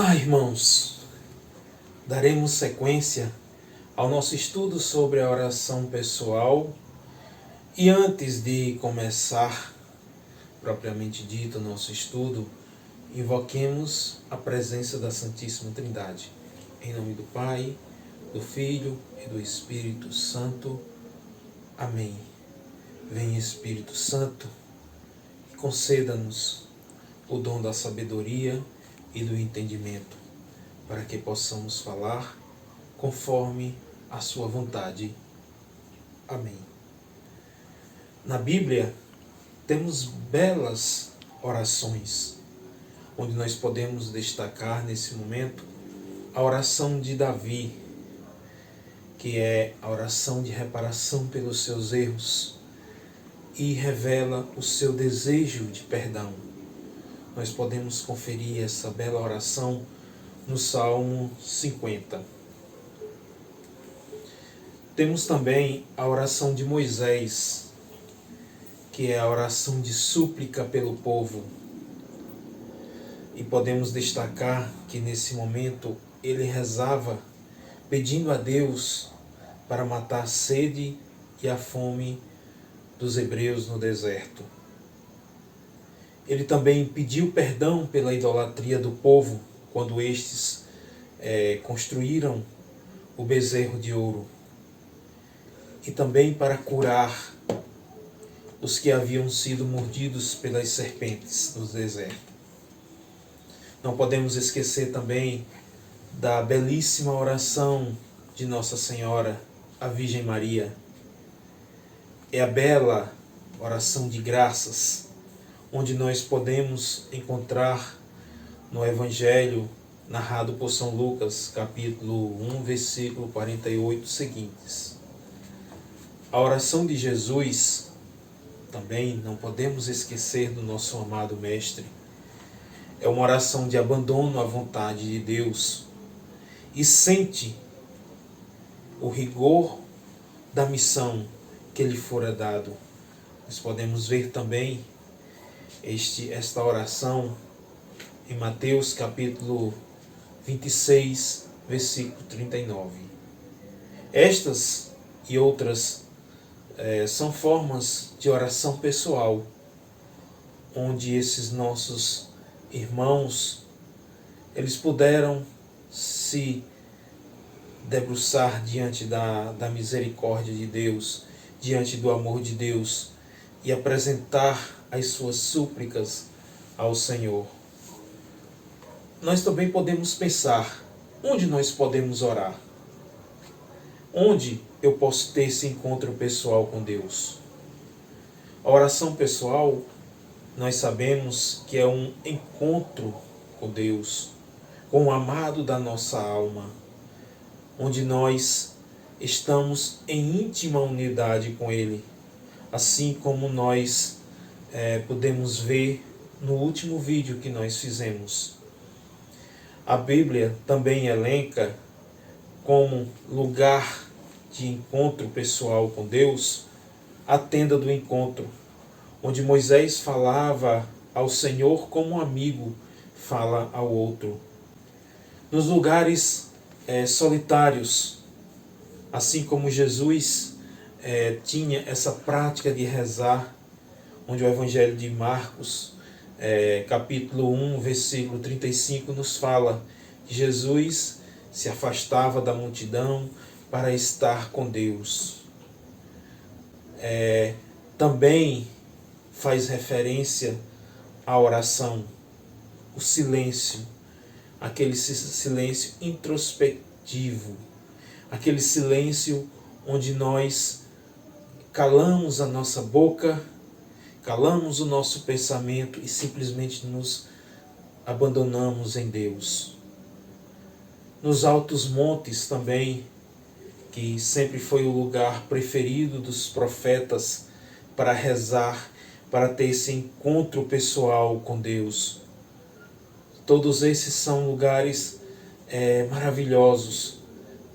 Olá, irmãos! Daremos sequência ao nosso estudo sobre a oração pessoal e antes de começar, propriamente dito, o nosso estudo, invoquemos a presença da Santíssima Trindade. Em nome do Pai, do Filho e do Espírito Santo. Amém. Vem, Espírito Santo, e conceda-nos o dom da sabedoria e do entendimento, para que possamos falar conforme a sua vontade. Amém. Na Bíblia, temos belas orações, onde nós podemos destacar nesse momento a oração de Davi, que é a oração de reparação pelos seus erros e revela o seu desejo de perdão. Nós podemos conferir essa bela oração no Salmo 50. Temos também a oração de Moisés, que é a oração de súplica pelo povo. E podemos destacar que nesse momento ele rezava pedindo a Deus para matar a sede e a fome dos hebreus no deserto. Ele também pediu perdão pela idolatria do povo quando estes construíram o bezerro de ouro. E também para curar os que haviam sido mordidos pelas serpentes no deserto. Não podemos esquecer também da belíssima oração de Nossa Senhora, a Virgem Maria. É a bela oração de graças, onde nós podemos encontrar no Evangelho narrado por São Lucas, capítulo 1, versículo 48 seguintes. A oração de Jesus, também não podemos esquecer do nosso amado Mestre. É uma oração de abandono à vontade de Deus e sente o rigor da missão que lhe fora dado. Nós podemos ver também esta oração em Mateus capítulo 26, versículo 39. Estas e outras são formas de oração pessoal, onde esses nossos irmãos, eles puderam se debruçar diante da misericórdia de Deus, diante do amor de Deus e apresentar as suas súplicas ao Senhor. Nós também podemos pensar, onde nós podemos orar? Onde eu posso ter esse encontro pessoal com Deus? A oração pessoal, nós sabemos que é um encontro com Deus, com o amado da nossa alma, onde nós estamos em íntima unidade com Ele, assim como nós podemos ver no último vídeo que nós fizemos. A Bíblia também elenca como lugar de encontro pessoal com Deus a tenda do encontro, onde Moisés falava ao Senhor como um amigo fala ao outro. Nos lugares solitários, assim como Jesus tinha essa prática de rezar, onde o Evangelho de Marcos, capítulo 1, versículo 35, nos fala que Jesus se afastava da multidão para estar com Deus. Também faz referência à oração, o silêncio, aquele silêncio introspectivo, aquele silêncio onde nós calamos a nossa boca, calamos o nosso pensamento e simplesmente nos abandonamos em Deus. Nos altos montes também, que sempre foi o lugar preferido dos profetas para rezar, para ter esse encontro pessoal com Deus. Todos esses são lugares maravilhosos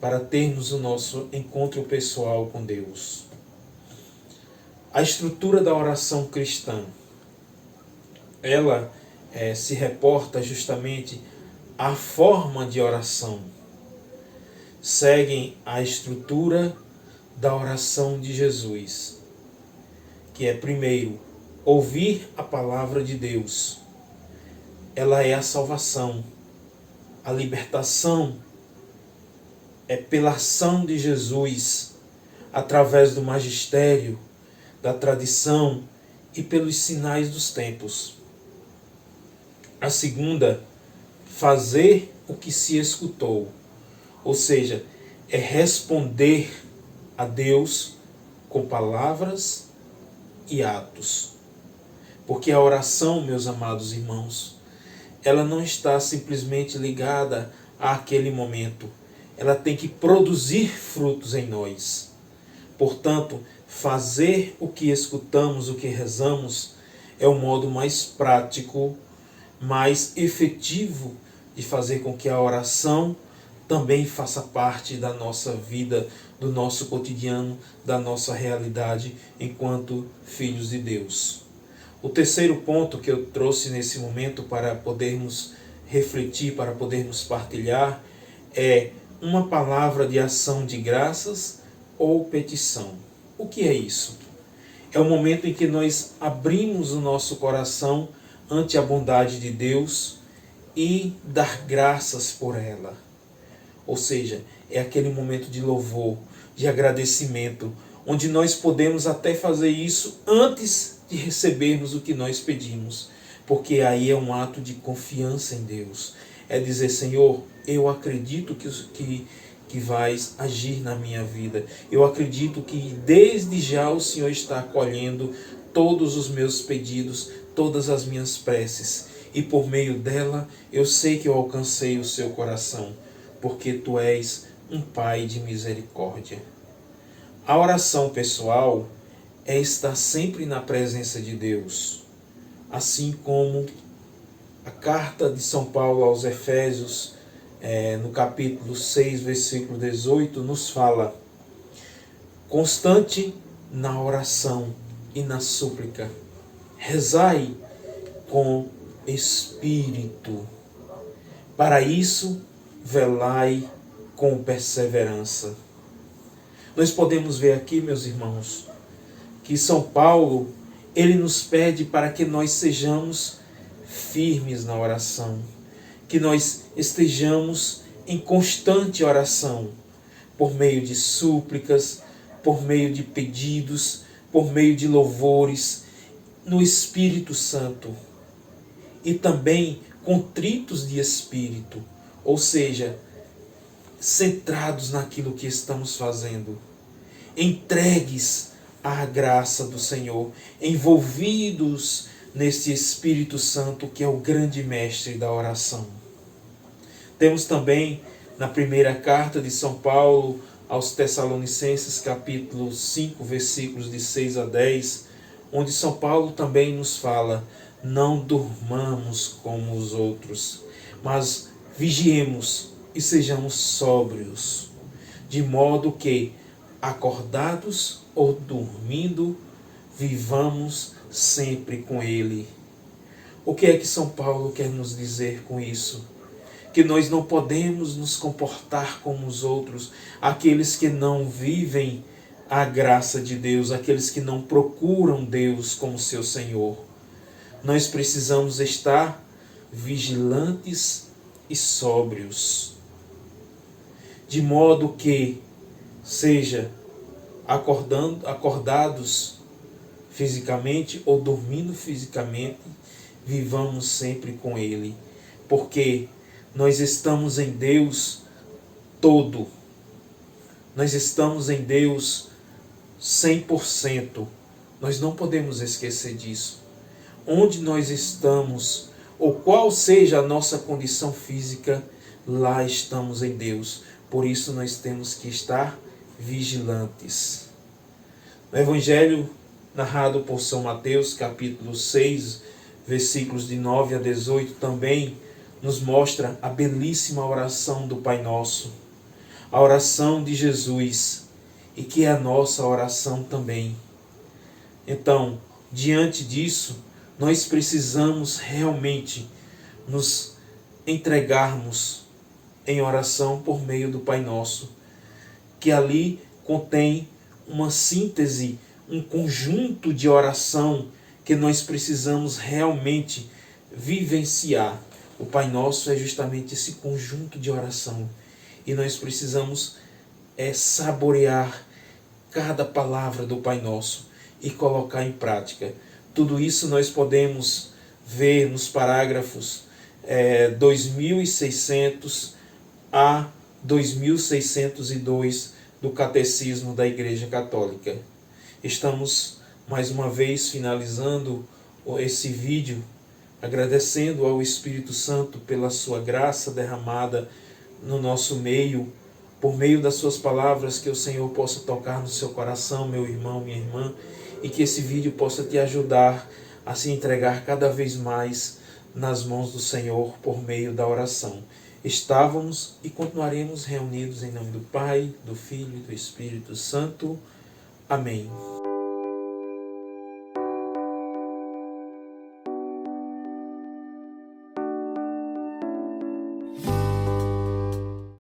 para termos o nosso encontro pessoal com Deus. A estrutura da oração cristã, ela se reporta justamente a forma de oração. Seguem a estrutura da oração de Jesus, que é, primeiro, ouvir a palavra de Deus. Ela é a salvação. A libertação é pela ação de Jesus, através do magistério, da tradição e pelos sinais dos tempos. A segunda, fazer o que se escutou, ou seja, é responder a Deus com palavras e atos. Porque a oração, meus amados irmãos, ela não está simplesmente ligada àquele momento. Ela tem que produzir frutos em nós. Portanto, fazer o que escutamos, o que rezamos, é o modo mais prático, mais efetivo de fazer com que a oração também faça parte da nossa vida, do nosso cotidiano, da nossa realidade enquanto filhos de Deus. O terceiro ponto que eu trouxe nesse momento para podermos refletir, para podermos partilhar, é uma palavra de ação de graças ou petição. O que é isso? É o momento em que nós abrimos o nosso coração ante a bondade de Deus e dar graças por ela. Ou seja, é aquele momento de louvor, de agradecimento, onde nós podemos até fazer isso antes de recebermos o que nós pedimos, porque aí é um ato de confiança em Deus. É dizer, Senhor, eu acredito que vais agir na minha vida. Eu acredito que desde já o Senhor está acolhendo todos os meus pedidos, todas as minhas preces. E por meio dela, eu sei que eu alcancei o seu coração, porque tu és um Pai de misericórdia. A oração pessoal é estar sempre na presença de Deus, assim como a carta de São Paulo aos Efésios, no capítulo 6, versículo 18, nos fala: constante na oração e na súplica, rezai com espírito. Para isso, velai com perseverança. Nós podemos ver aqui, meus irmãos, que São Paulo, ele nos pede para que nós sejamos firmes na oração, que nós estejamos em constante oração, por meio de súplicas, por meio de pedidos, por meio de louvores, no Espírito Santo. E também contritos de espírito, ou seja, centrados naquilo que estamos fazendo, entregues à graça do Senhor, envolvidos nesse Espírito Santo que é o grande mestre da oração. Temos também na primeira carta de São Paulo aos Tessalonicenses, capítulo 5, versículos de 6 a 10, onde São Paulo também nos fala: não durmamos como os outros, mas vigiemos e sejamos sóbrios, de modo que, acordados ou dormindo, vivamos sempre com Ele. O que é que São Paulo quer nos dizer com isso? Que nós não podemos nos comportar como os outros, aqueles que não vivem a graça de Deus, aqueles que não procuram Deus como seu Senhor. Nós precisamos estar vigilantes e sóbrios, de modo que, seja acordados fisicamente ou dormindo fisicamente, vivamos sempre com Ele, porque nós estamos em Deus todo, nós estamos em Deus 100%, nós não podemos esquecer disso. Onde nós estamos, ou qual seja a nossa condição física, lá estamos em Deus. Por isso nós temos que estar vigilantes. No Evangelho narrado por São Mateus, capítulo 6, versículos de 9 a 18, também nos mostra a belíssima oração do Pai Nosso, a oração de Jesus, e que é a nossa oração também. Então, diante disso, nós precisamos realmente nos entregarmos em oração por meio do Pai Nosso, que ali contém uma síntese, um conjunto de oração que nós precisamos realmente vivenciar. O Pai Nosso é justamente esse conjunto de oração e nós precisamos saborear cada palavra do Pai Nosso e colocar em prática. Tudo isso nós podemos ver nos parágrafos 2600 a 2602 do Catecismo da Igreja Católica. Estamos mais uma vez finalizando esse vídeo, agradecendo ao Espírito Santo pela sua graça derramada no nosso meio, por meio das suas palavras, que o Senhor possa tocar no seu coração, meu irmão, minha irmã, e que esse vídeo possa te ajudar a se entregar cada vez mais nas mãos do Senhor por meio da oração. Estávamos e continuaremos reunidos em nome do Pai, do Filho e do Espírito Santo. Amém.